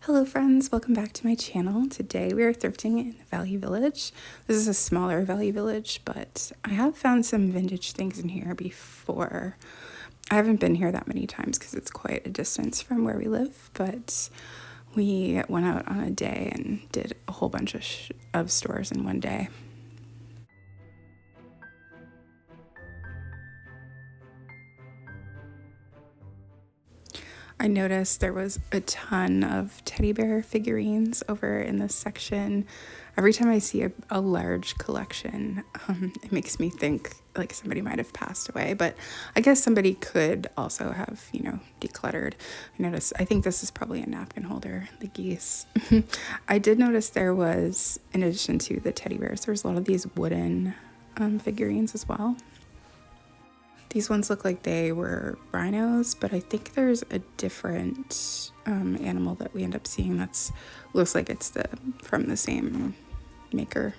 Hello friends, welcome back to my channel. Today we are thrifting in Value Village. This is a smaller Value Village, but I have found some vintage things in here before. I haven't been here that many times because it's quite a distance from where we live, but we went out on a day and did a whole bunch of stores in one day. I noticed there was a ton of teddy bear figurines over in this section. Every time I see a large collection, it makes me think like somebody might have passed away, but I guess somebody could also have, decluttered. I think this is probably a napkin holder, the geese. I did notice there was, in addition to the teddy bears, there was a lot of these wooden figurines as well. These ones look like they were rhinos, but I think there's a different animal that we end up seeing that's looks like it's from the same maker.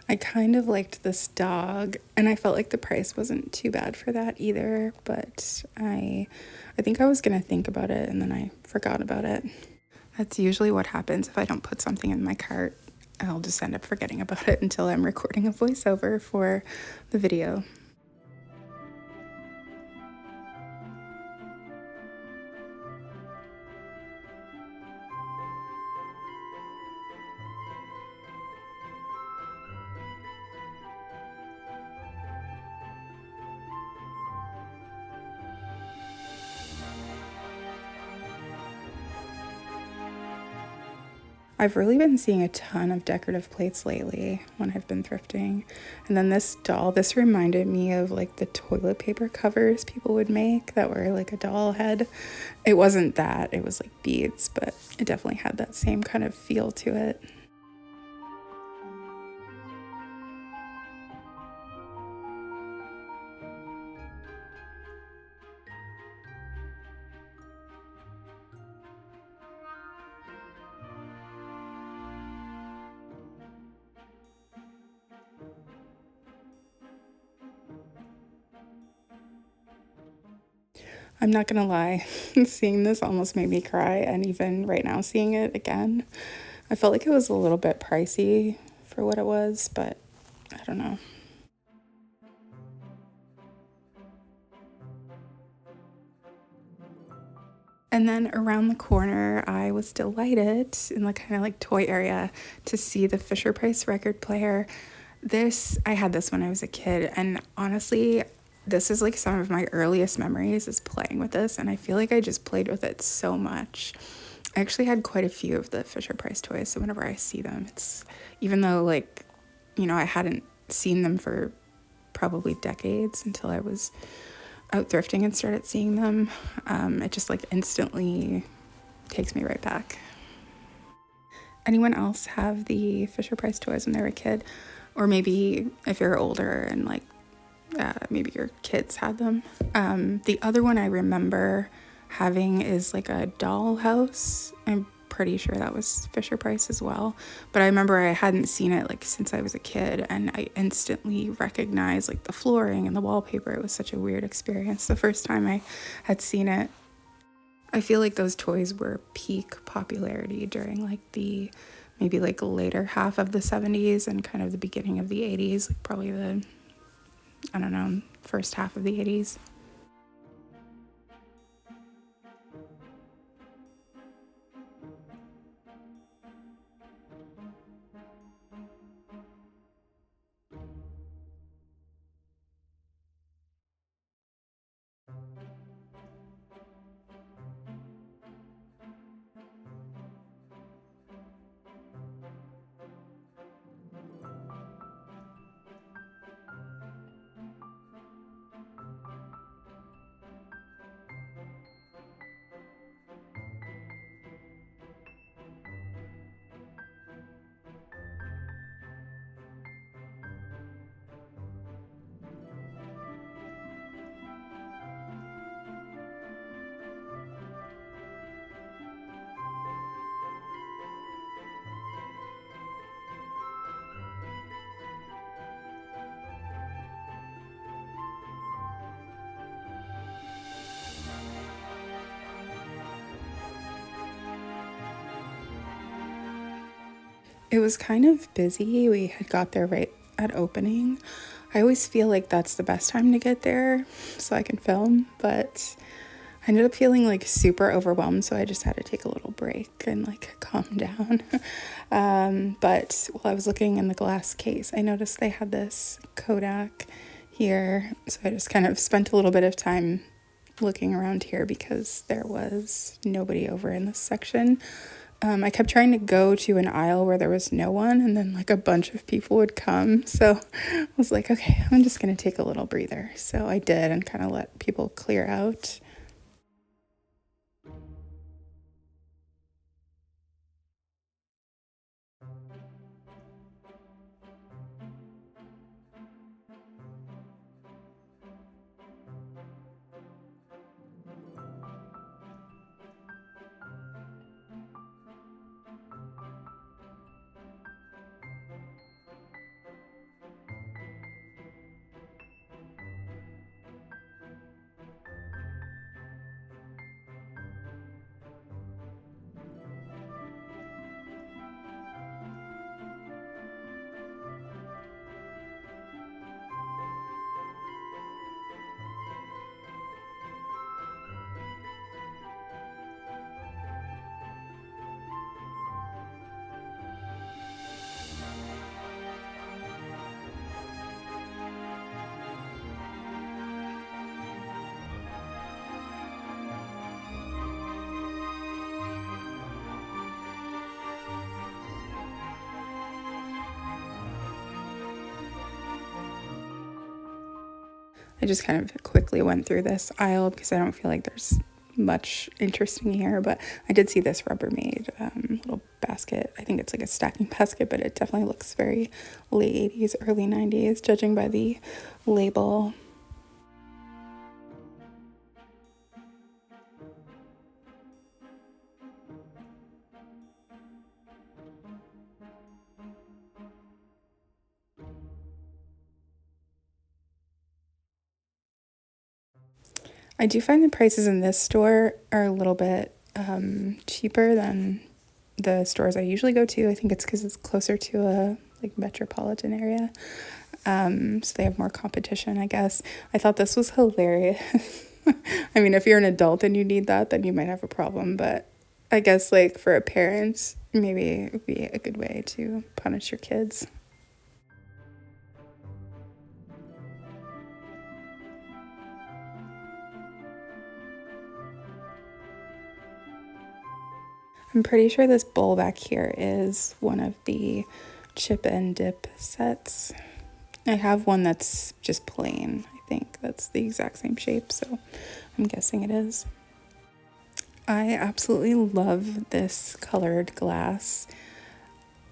I kind of liked this dog, and I felt like the price wasn't too bad for that either, but I think I was gonna think about it and then I forgot about it. That's usually what happens if I don't put something in my cart. I'll just end up forgetting about it until I'm recording a voiceover for the video. I've really been seeing a ton of decorative plates lately when I've been thrifting. And then this doll, this reminded me of like the toilet paper covers people would make that were like a doll head. It wasn't that, it was like beads, but it definitely had that same kind of feel to it. I'm not gonna lie, seeing this almost made me cry, and even right now seeing it again, I felt like it was a little bit pricey for what it was, but I don't know. And then around the corner, I was delighted in the kind of like toy area to see the FisherPrice record player. I had this when I was a kid, and honestly, this is like some of my earliest memories is playing with this, and I feel like I just played with it so much. I actually had quite a few of the FisherPrice toys, so whenever I see them, it's even though I hadn't seen them for probably decades until I was out thrifting and started seeing them, it just like instantly takes me right back. Anyone else have the FisherPrice toys when they were a kid? Or maybe if you're older and maybe your kids had them. The other one I remember having is like a doll house. I'm pretty sure that was FisherPrice as well. But I remember I hadn't seen it like since I was a kid, and I instantly recognized like the flooring and the wallpaper. It was such a weird experience the first time I had seen it. I feel like those toys were peak popularity during like the maybe like later half of the 70s and kind of the beginning of the 80s, like probably first half of the 80s. It was kind of busy. We had got there right at opening. I always feel like that's the best time to get there so I can film, but I ended up feeling like super overwhelmed, so I just had to take a little break and like calm down. But while I was looking in the glass case, I noticed they had this Kodak here, so I just kind of spent a little bit of time looking around here because there was nobody over in this section. I kept trying to go to an aisle where there was no one, and then like a bunch of people would come. So I was like, okay, I'm just going to take a little breather. So I did and kind of let people clear out. I just kind of quickly went through this aisle because I don't feel like there's much interesting here, but I did see this Rubbermaid little basket. I think it's like a stacking basket, but it definitely looks very late 80s, early 90s, judging by the label. I do find the prices in this store are a little bit cheaper than the stores I usually go to. I think it's because it's closer to a like metropolitan area. So they have more competition, I guess. I thought this was hilarious. I mean, if you're an adult and you need that, then you might have a problem. But I guess like for a parent, maybe it would be a good way to punish your kids. I'm pretty sure this bowl back here is one of the chip and dip sets. I have one that's just plain. I think that's the exact same shape, so I'm guessing it is. I absolutely love this colored glass.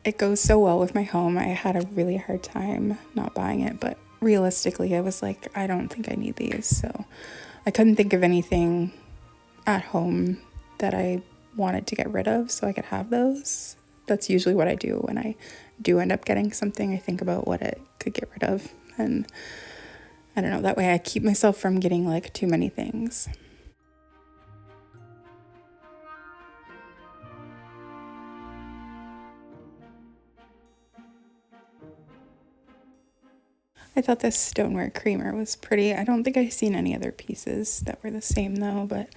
It goes so well with my home. I had a really hard time not buying it, but realistically, I was like, I don't think I need these. So I couldn't think of anything at home that I wanted to get rid of so I could have those. That's usually what I do when I do end up getting something. I think about what it could get rid of, and I don't know, that way I keep myself from getting like too many things. I thought this stoneware creamer was pretty. I don't think I've seen any other pieces that were the same though, but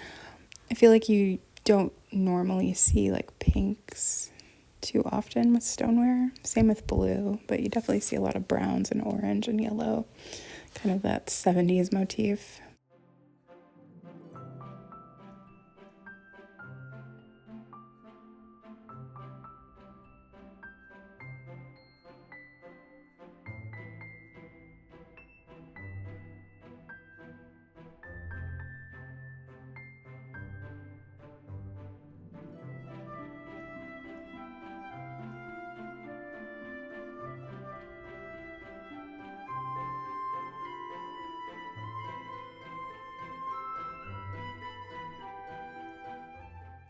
I feel like you don't normally see like pinks too often with stoneware. Same with blue, but you definitely see a lot of browns and orange and yellow, kind of that 70s motif.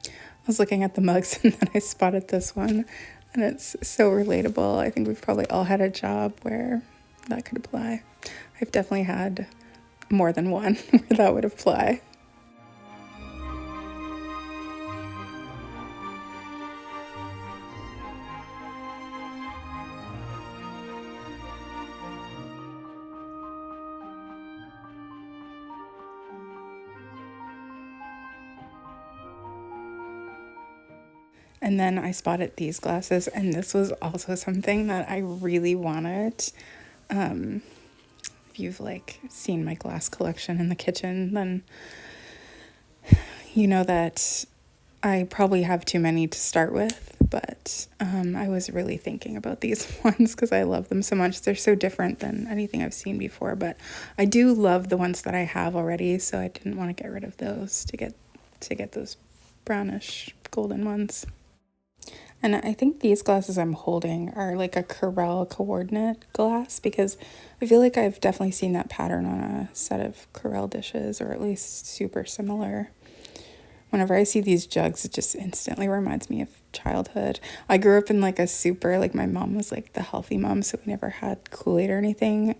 I was looking at the mugs and then I spotted this one, and it's so relatable. I think we've probably all had a job where that could apply. I've definitely had more than one where that would apply. And then I spotted these glasses, and this was also something that I really wanted. If you've like seen my glass collection in the kitchen, then you know that I probably have too many to start with, but I was really thinking about these ones because I love them so much. They're so different than anything I've seen before, but I do love the ones that I have already, so I didn't want to get rid of those to get those brownish golden ones. And I think these glasses I'm holding are like a Corel coordinate glass because I feel like I've definitely seen that pattern on a set of Corel dishes, or at least super similar. Whenever I see these jugs, it just instantly reminds me of childhood. I grew up in like a super, like my mom was like the healthy mom, so we never had Kool-Aid or anything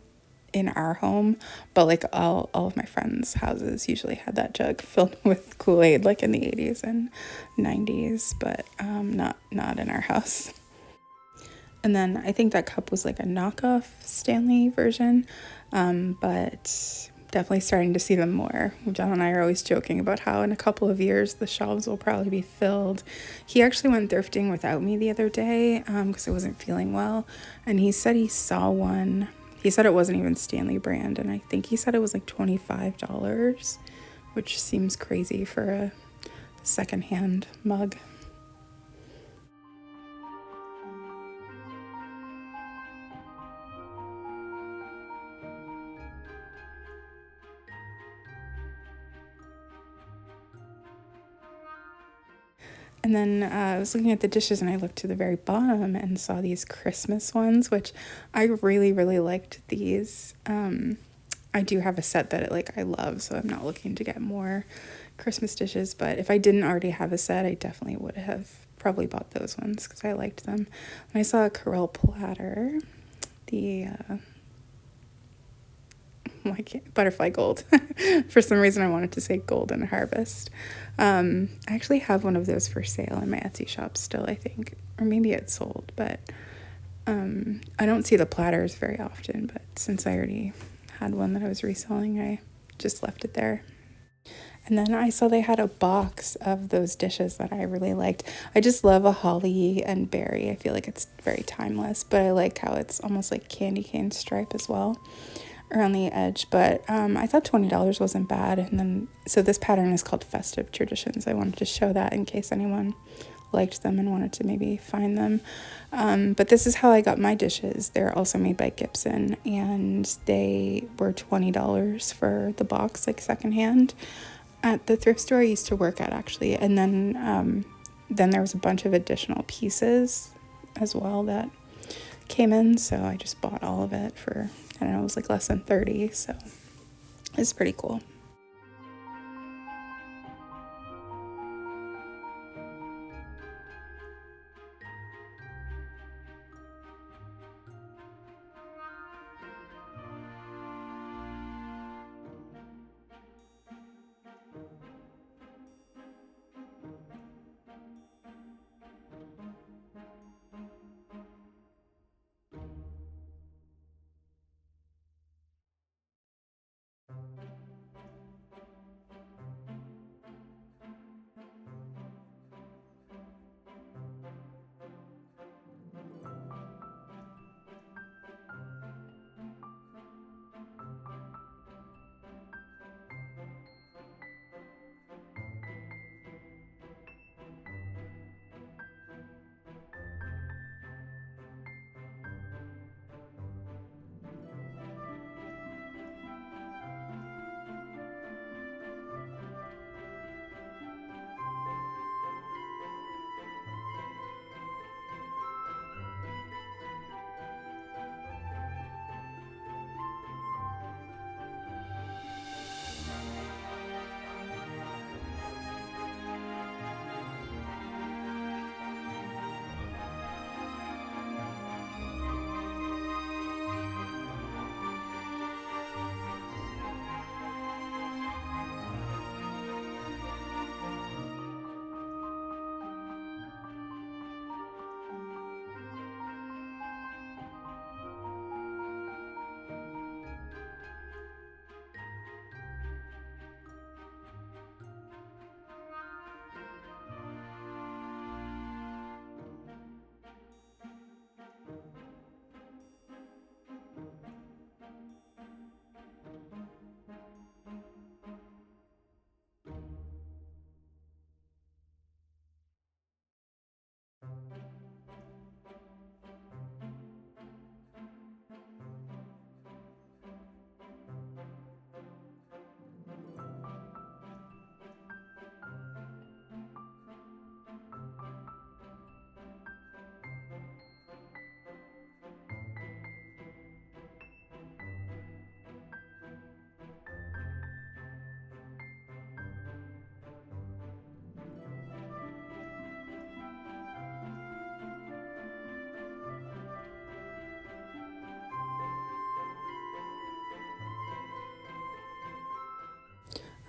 in our home, but like all of my friends' houses usually had that jug filled with Kool-Aid like in the 80s and 90s, but not in our house. And then I think that cup was like a knockoff Stanley version, but definitely starting to see them more. John and I are always joking about how in a couple of years the shelves will probably be filled. He actually went thrifting without me the other day because I wasn't feeling well, and he said he saw one. He said it wasn't even Stanley brand, and I think he said it was like $25, which seems crazy for a secondhand mug. And then I was looking at the dishes and I looked to the very bottom and saw these Christmas ones, which I really, really liked these. I do have a set that I love, so I'm not looking to get more Christmas dishes. But if I didn't already have a set, I definitely would have probably bought those ones because I liked them. And I saw a Corel platter, the butterfly gold. For some reason I wanted to say golden harvest. I actually have one of those for sale in my Etsy shop still, I think, or maybe it's sold, but I don't see the platters very often, but since I already had one that I was reselling, I just left it there. And then I saw they had a box of those dishes that I really liked. I just love a holly and berry. I feel like it's very timeless, but I like how it's almost like candy cane stripe as well around the edge. But I thought $20 wasn't bad. And then, so this pattern is called Festive Traditions. I wanted to show that in case anyone liked them and wanted to maybe find them. But this is how I got my dishes. They're also made by Gibson, and they were $20 for the box, like secondhand, at the thrift store I used to work at, actually. And then there was a bunch of additional pieces as well that came in, so I just bought all of it for, I don't know, it was like less than 30, so it's pretty cool.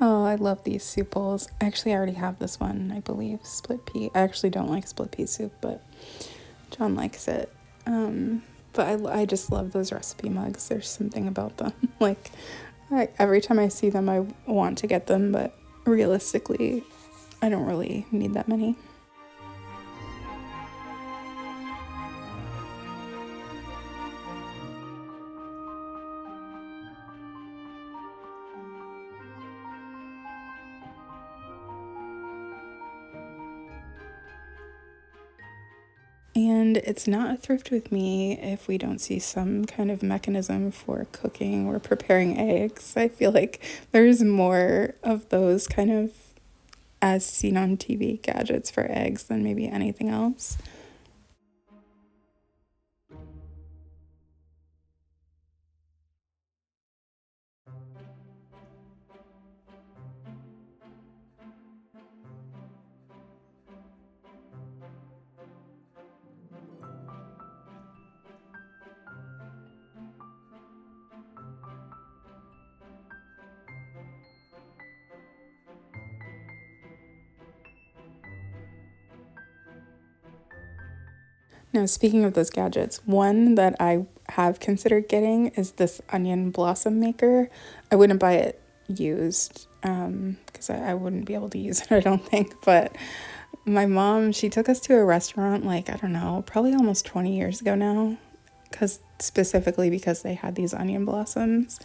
Oh, I love these soup bowls. Actually, I already have this one, I believe, split pea. I actually don't like split pea soup, but John likes it. But I just love those recipe mugs. There's something about them. Like, every time I see them, I want to get them, but realistically, I don't really need that many. And it's not a thrift with me if we don't see some kind of mechanism for cooking or preparing eggs. I feel like there's more of those kind of as seen on TV gadgets for eggs than maybe anything else. Now, speaking of those gadgets, one that I have considered getting is this onion blossom maker. I wouldn't buy it used because I wouldn't be able to use it, I don't think. But my mom, she took us to a restaurant like, I don't know, probably almost 20 years ago now, specifically because they had these onion blossoms.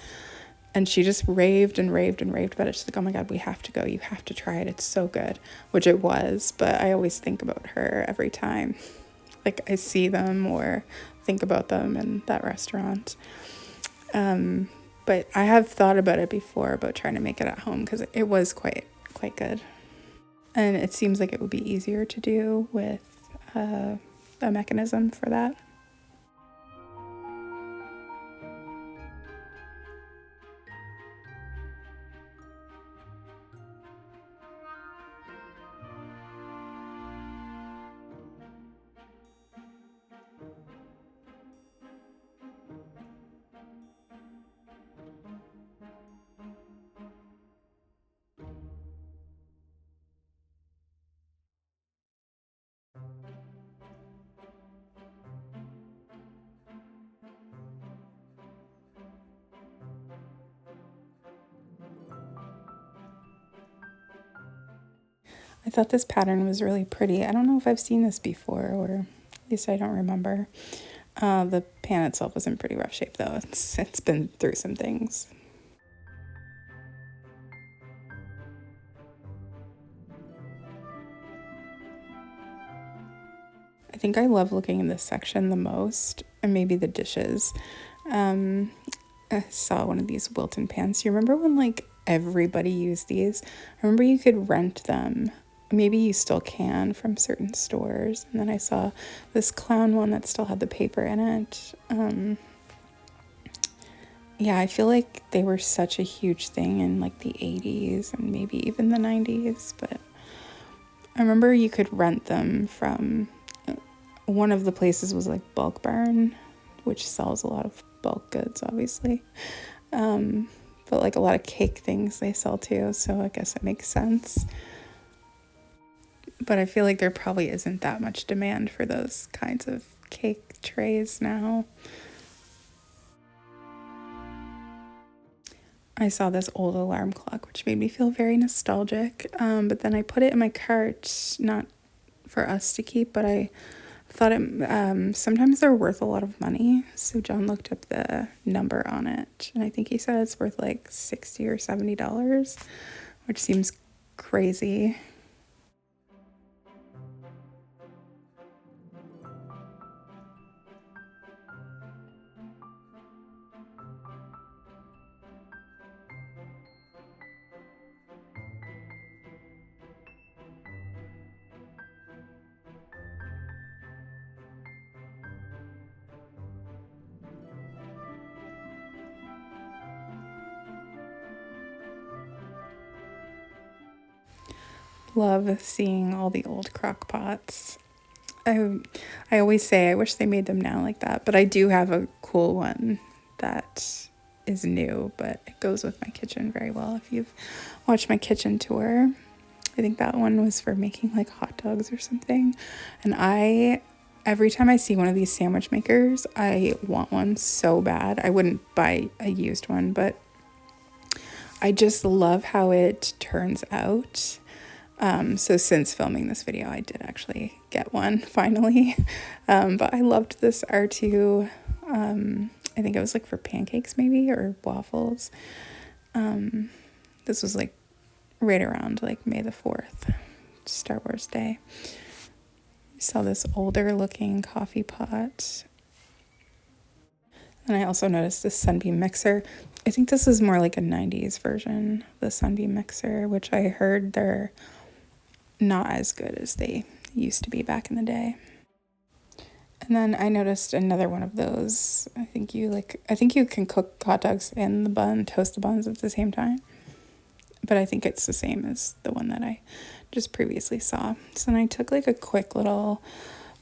And she just raved and raved and raved about it. She's like, oh my God, we have to go. You have to try it. It's so good, which it was. But I always think about her every time. Like I see them or think about them in that restaurant. But I have thought about it before about trying to make it at home because it was quite good. And it seems like it would be easier to do with a mechanism for that. I thought this pattern was really pretty. I don't know if I've seen this before, or at least I don't remember. The pan itself was in pretty rough shape though. It's been through some things. I think I love looking in this section the most, and maybe the dishes. Um, I saw one of these Wilton pans. Do you remember when like everybody used these? I remember you could rent them. Maybe you still can from certain stores. And then I saw this clown one that still had the paper in it. Yeah, I feel like they were such a huge thing in like the 80s and maybe even the 90s. But I remember you could rent them from one of the places was like Bulk Barn, which sells a lot of bulk goods, obviously. But like a lot of cake things they sell too, so I guess it makes sense. But I feel like there probably isn't that much demand for those kinds of cake trays now. I saw this old alarm clock, which made me feel very nostalgic. But then I put it in my cart, not for us to keep, but I thought sometimes they're worth a lot of money. So John looked up the number on it, and I think he said it's worth like $60 or $70, which seems crazy. Love seeing all the old crock pots. I always say I wish they made them now like that, but I do have a cool one that is new, but it goes with my kitchen very well. If you've watched my kitchen tour, I think that one was for making like hot dogs or something. And every time I see one of these sandwich makers, I want one so bad. I wouldn't buy a used one, but I just love how it turns out. So since filming this video, I did actually get one finally. But I loved this R2. I think it was like for pancakes maybe, or waffles. This was like right around like May the 4th, Star Wars Day. I saw this older looking coffee pot. And I also noticed this Sunbeam mixer. I think this is more like a 90s version of the Sunbeam mixer, which I heard they're not as good as they used to be back in the day. And then I noticed another one of those. I think you can cook hot dogs in the bun, toast the buns at the same time. But I think it's the same as the one that I just previously saw. So then I took like a quick little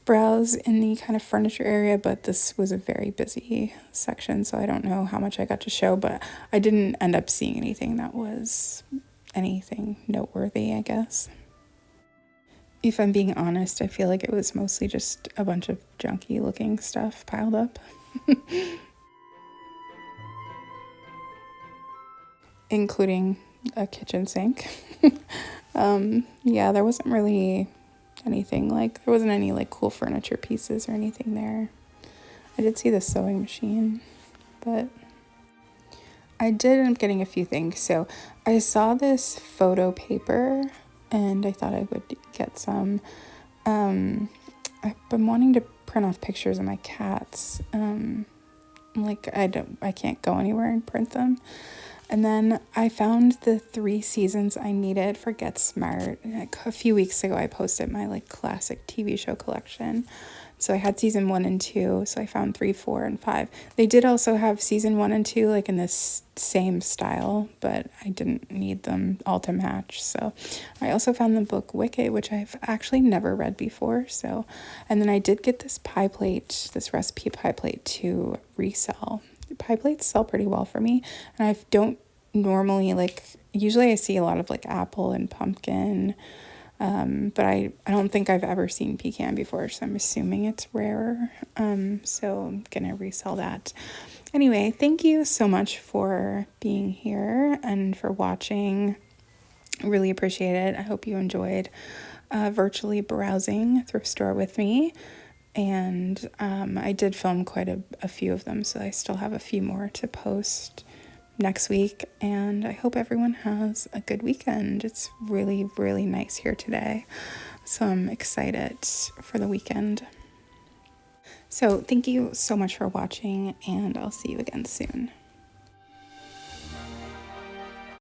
browse in the kind of furniture area, but this was a very busy section, so I don't know how much I got to show, but I didn't end up seeing anything that was anything noteworthy, I guess. If I'm being honest, I feel like it was mostly just a bunch of junky looking stuff piled up. Including a kitchen sink. Yeah, there wasn't really anything like, there wasn't any like cool furniture pieces or anything there. I did see the sewing machine, but I did end up getting a few things. So I saw this photo paper and I thought I would get some. I've been wanting to print off pictures of my cats. Like I can't go anywhere and print them. And then I found the 3 seasons I needed for Get Smart. Like a few weeks ago, I posted my like classic TV show collection. So I had season 1 and 2. So I found 3, 4, and 5. They did also have season 1 and 2 like in this same style, but I didn't need them all to match. So I also found the book Wicked, which I've actually never read before. So, and then I did get this pie plate, this recipe pie plate to resell. Pie plates sell pretty well for me, and I don't normally like, usually I see a lot of like apple and pumpkin, but I don't think I've ever seen pecan before, so I'm assuming it's rarer. So I'm gonna resell that. Anyway, thank you so much for being here and for watching. Really appreciate it. I hope you enjoyed virtually browsing thrift store with me. And I did film quite a few of them, so I still have a few more to post next week. And I hope everyone has a good weekend. It's really, really nice here today, so I'm excited for the weekend. So thank you so much for watching, and I'll see you again soon.